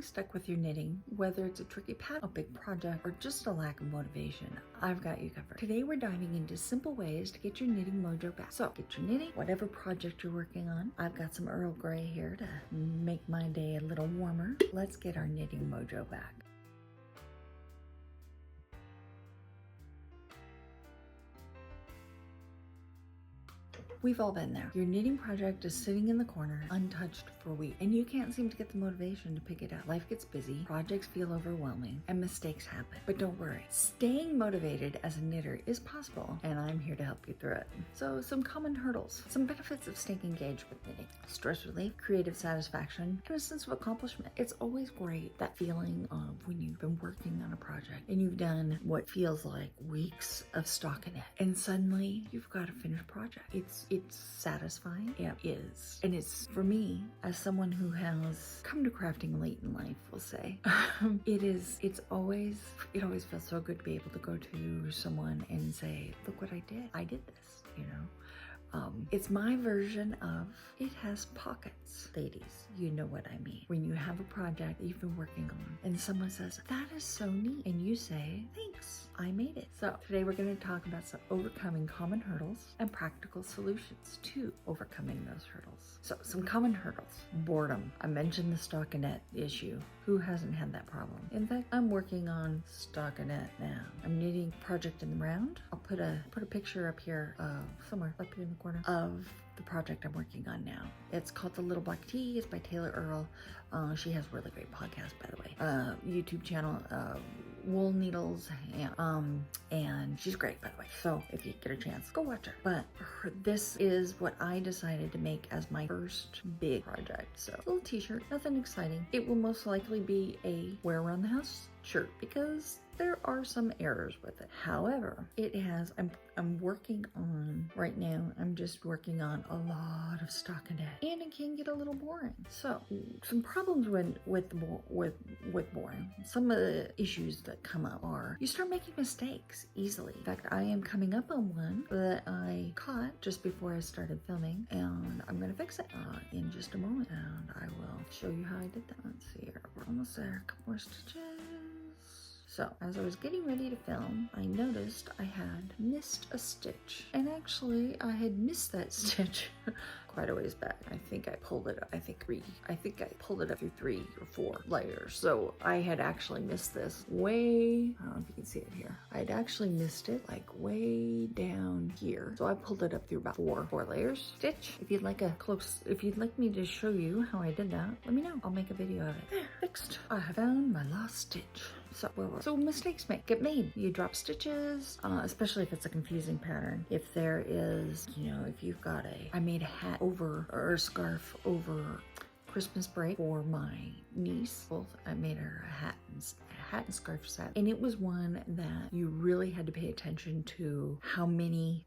stuck with your knitting, whether it's a tricky pattern, a big project, or just a lack of motivation, I've got you covered. Today we're diving into simple ways to get your knitting mojo back. So get your knitting, whatever project you're working on. I've got some Earl Grey here to make my day a little warmer. Let's get our knitting mojo back. We've all been there. Your knitting project is sitting in the corner, untouched for weeks, and you can't seem to get the motivation to pick it up. Life gets busy, projects feel overwhelming, and mistakes happen. But don't worry, staying motivated as a knitter is possible, and I'm here to help you through it. So some common hurdles, some benefits of staying engaged with knitting: stress relief, creative satisfaction, and a sense of accomplishment. It's always great, that feeling of when you've been working on a project and you've done what feels like weeks of stockinette, and suddenly you've got a finished project. It's satisfying. It is. And it's, for me, as someone who has come to crafting late in life, we'll say, it always feels so good to be able to go to someone and say, look what I did. I did this, you know. It's my version of it has pockets. Ladies, you know what I mean. When you have a project that you've been working on and someone says, that is so neat, and you say, thanks, I made it. So today we're going to talk about some overcoming common hurdles and practical solutions to overcoming those hurdles. So some common hurdles: boredom. I mentioned the stockinette issue. Who hasn't had that problem? In fact, I'm working on stockinette now. I'm knitting a project in the round. I'll put a picture up here, somewhere up here in the corner of the project I'm working on now. It's called The Little Black Tea. It's by Taylor Earl. She has a really great podcast, by the way. YouTube channel, Wool Needles, and she's great, by the way. So if you get a chance, go watch her. But this is what I decided to make as my first big project. So a little t-shirt, nothing exciting. It will most likely be a wear around the house shirt because there are some errors with it. However, I'm working on, right now, I'm just working on a lot of stockinette, and it can get a little boring. So some problems with boring. Some of the issues that come up are you start making mistakes easily. In fact, I am coming up on one that I caught just before I started filming, and I'm gonna fix it in just a moment, and I will show you how I did that. Let's see here, we're almost there, a couple more stitches. So as I was getting ready to film, I noticed I had missed a stitch. And actually, I had missed that stitch quite a ways back. I think I pulled it up, I think I pulled it up through 3 or 4 layers. So I had actually missed this way, I don't know if you can see it here. I'd actually missed it like way down here. So I pulled it up through about 4 layers. Stitch. If you'd like me to show you how I did that, let me know. I'll make a video of it. There, fixed. I have found my lost stitch. So mistakes get made. You drop stitches, especially if it's a confusing pattern. If there is, if you've got I made a hat over, or a scarf over Christmas break for my niece. I made her a hat and scarf set, and it was one that you really had to pay attention to how many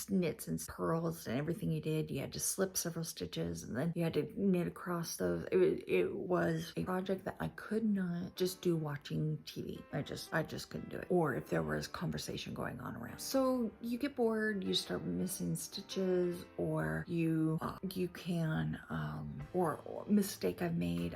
knits and pearls and everything you did. You had to slip several stitches, and then you had to knit across those. It was a project that I could not just do watching TV. I just couldn't do it, or if there was conversation going on around. So you get bored, you start missing stitches, or you can or mistake I've made,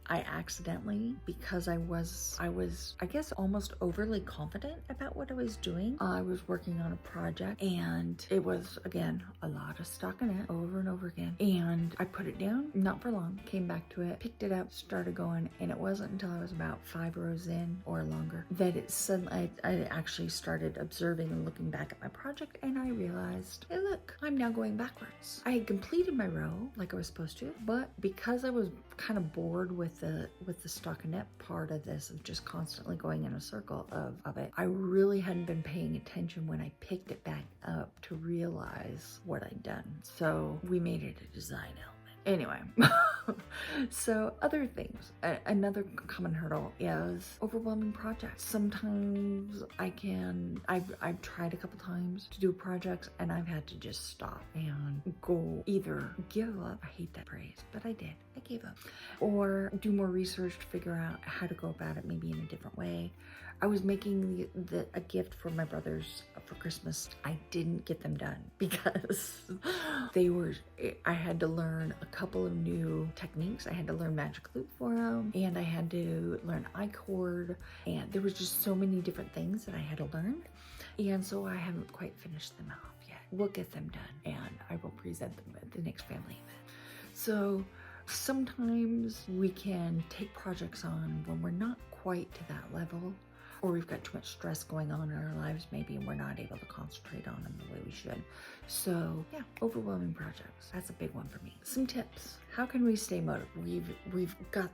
I accidentally, because I was, I guess, almost overly confident about what I was doing. I was working on a project, and it was, again, a lot of stockinette over and over again. And I put it down, not for long, came back to it, picked it up, started going, and it wasn't until I was about 5 rows in or longer that it suddenly, I actually started observing and looking back at my project, and I realized, hey look, I'm now going backwards. I had completed my row like I was supposed to, but because I was kind of bored with the stockinette part of this, of just constantly going in a circle of it, I really hadn't been paying attention when I picked it back up to realize what I'd done. So we made it a design element. Anyway, so other things. Another common hurdle is overwhelming projects. Sometimes I've tried a couple times to do projects, and I've had to just stop and go either give up, I hate that phrase, but I did, I gave up, or do more research to figure out how to go about it maybe in a different way. I was making a gift for my brother's for Christmas. I didn't get them done because I had to learn a couple of new techniques. I had to learn magic loop for them, and I had to learn I-cord, and there was just so many different things that I had to learn. And so I haven't quite finished them off yet. We'll get them done, and I will present them at the next family event. So sometimes we can take projects on when we're not quite to that level, or we've got too much stress going on in our lives maybe, and we're not able to concentrate on them the way we should. So yeah, overwhelming projects, that's a big one for me. Some tips: how can we stay motivated? We've got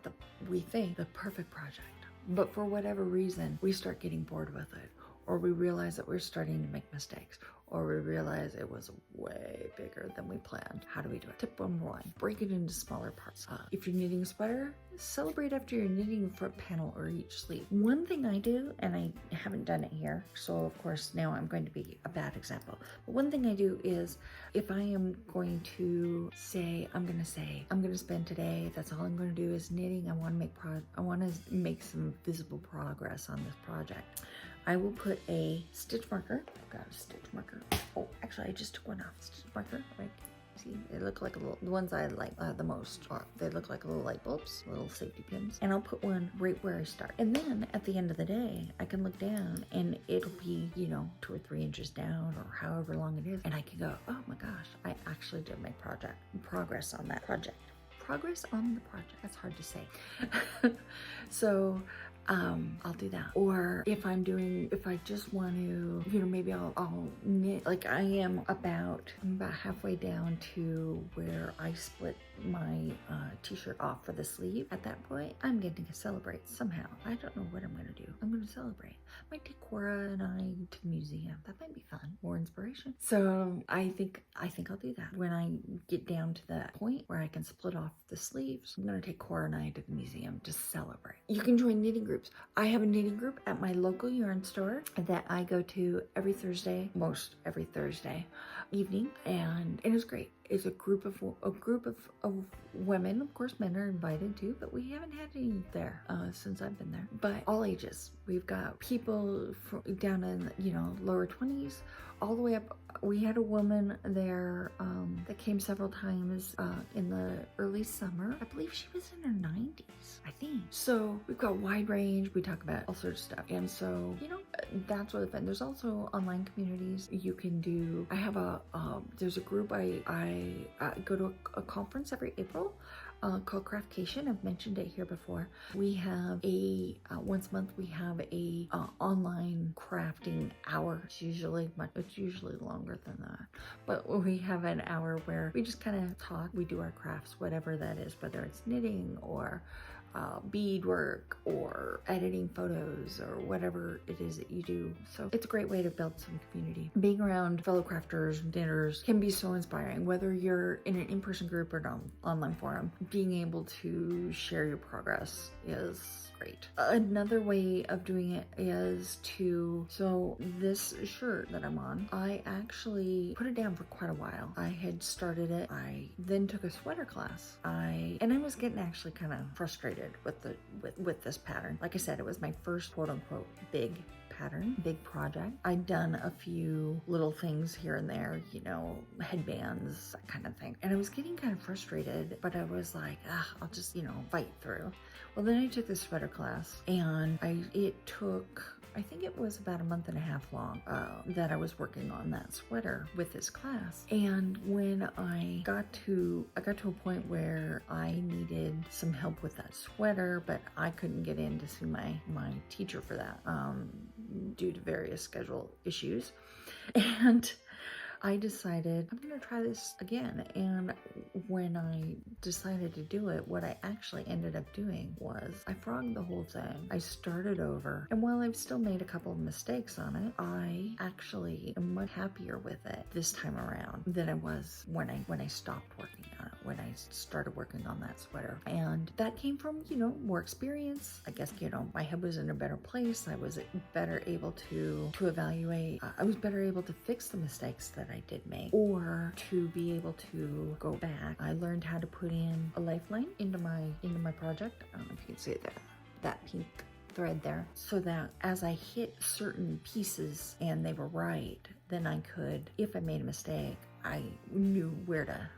we think the perfect project, but for whatever reason we start getting bored with it, or we realize that we're starting to make mistakes, or we realize it was way bigger than we planned. How do we do it? Tip number 1, break it into smaller parts. If you're knitting a sweater, celebrate after you're knitting the front panel or each sleeve. One thing I do, and I haven't done it here, so of course now I'm going to be a bad example, but one thing I do is, if I am going to say, I'm going to spend today, that's all I'm going to do is knitting. I want to make some visible progress on this project. I will put a stitch marker. I've got a stitch marker. Oh, actually, I just took one off. Stitch marker. Like, see, they look like the ones I like the most. They look like little light bulbs, little safety pins. And I'll put one right where I start. And then at the end of the day, I can look down and it'll be, 2 or 3 inches down, or however long it is. And I can go, oh my gosh, I actually did make progress on that project. Progress on the project. That's hard to say. So I'll do that. Or if I just want to, maybe I'll knit. Like I'm about halfway down to where I split my t-shirt off for the sleeve. At that point, I'm getting to celebrate somehow. I don't know what I'm going to do. I'm going to celebrate. I might take Cora and I to the museum. That might be fun. More inspiration. So I think I'll do that. When I get down to that point where I can split off the sleeves, I'm going to take Cora and I to the museum to celebrate. You can join knitting groups. I have a knitting group at my local yarn store that I go to every Thursday, most every Thursday evening, and it's great. It's a group of women. Of course, men are invited too, but we haven't had any there since I've been there. But all ages. We've got people down in lower 20s, all the way up. We had a woman there that came several times in the early summer. I believe she was in her 90s, I think. So we've got a wide range. We talk about all sorts of stuff. And so, that's really fun. There's also online communities you can do. I have there's a group I go to a conference every April called Craftcation. I've mentioned it here before. We have once a month we have a online crafting hour. It's usually longer than that, but we have an hour where we just kind of talk. We do our crafts, whatever that is, whether it's knitting or beadwork or editing photos or whatever it is that you do. So it's a great way to build some community. Being around fellow crafters, knitters can be so inspiring, whether you're in an in-person group or an online forum. Being able to share your progress is great. Another way of doing it is so this shirt that I'm on, I actually put it down for quite a while. I had started it. I then took a sweater class. I was getting actually kind of frustrated with this pattern. Like I said, it was my first quote unquote big pattern, big project. I'd done a few little things here and there, headbands, that kind of thing. And I was getting kind of frustrated, but I was like, I'll just, fight through. Well, then I took the sweater class, and it took, I think it was about a month and a half long that I was working on that sweater with this class. And when I got to a point where I needed some help with that sweater, but I couldn't get in to see my teacher for that due to various schedule issues. And I decided I'm going to try this again. And when I decided to do it, what I actually ended up doing was I frogged the whole thing. I started over. And while I've still made a couple of mistakes on it, I actually am much happier with it this time around than I was when I stopped working on it, when I started working on that sweater. And that came from, more experience. I guess, my head was in a better place. I was better able to evaluate. I was better able to fix the mistakes that I did make, or to be able to go back. I learned how to put in a lifeline into my project. I don't know if you can see it there. That pink thread there, so that as I hit certain pieces and they were right, then I could, if I made a mistake, I knew where to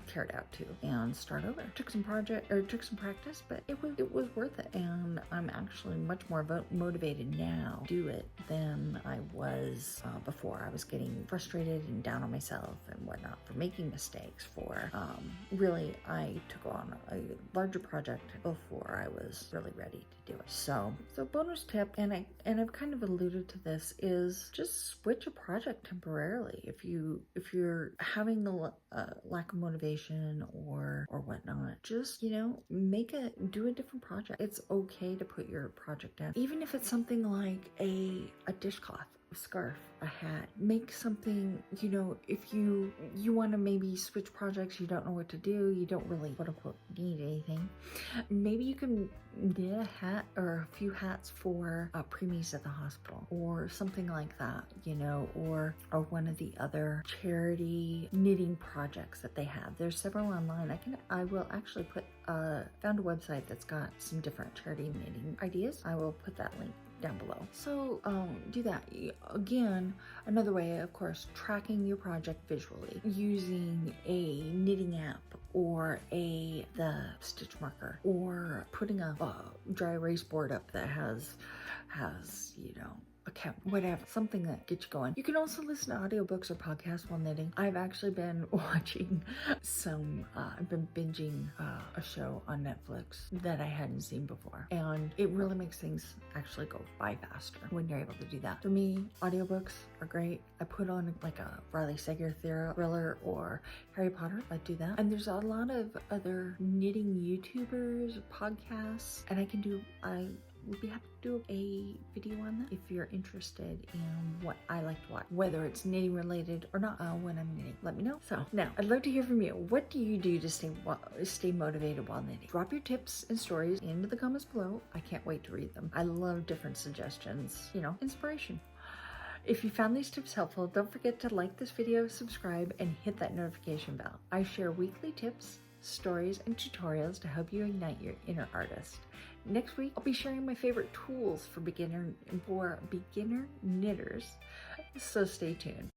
carry it out to and start over. Took some practice, but it was worth it, and I'm actually much more motivated now to do it than I was before. I was getting frustrated and down on myself and whatnot for making mistakes. Really, I took on a larger project before I was really ready to do it. So bonus tip, and I've kind of alluded to this, is just switch a project temporarily if you're having the lack of motivation or whatnot. Just, do a different project. It's okay to put your project down, even if it's something like a dishcloth, a scarf, a hat. Make something, if you want to maybe switch projects, you don't know what to do, you don't really quote unquote need anything, maybe you can knit a hat or a few hats for preemies at the hospital or something like that, or one of the other charity knitting projects that they have. There's several online. I will actually found a website that's got some different charity knitting ideas. I will put that link down below. So do that. Again, another way, of course, tracking your project visually using a knitting app or the stitch marker, or putting a dry erase board up that has account, whatever, something that gets you going. You can also listen to audiobooks or podcasts while knitting. I've actually been watching I've been binging a show on Netflix that I hadn't seen before, and it really makes things actually go by faster when you're able to do that. For me, audiobooks are great. I put on like a Riley Sager thriller or Harry Potter. I do that. And there's a lot of other knitting YouTubers, podcasts, and I would be happy to do a video on that if you're interested in what I like to watch, whether it's knitting related or not. When I'm knitting, let me know. So now I'd love to hear from you. What do you do to stay motivated while knitting? Drop your tips and stories into the comments below. I can't wait to read them. I love different suggestions, inspiration. If you found these tips helpful, don't forget to like this video, subscribe, and hit that notification bell. I share weekly tips, stories, and tutorials to help you ignite your inner artist. Next week, I'll be sharing my favorite tools for beginner knitters, so stay tuned.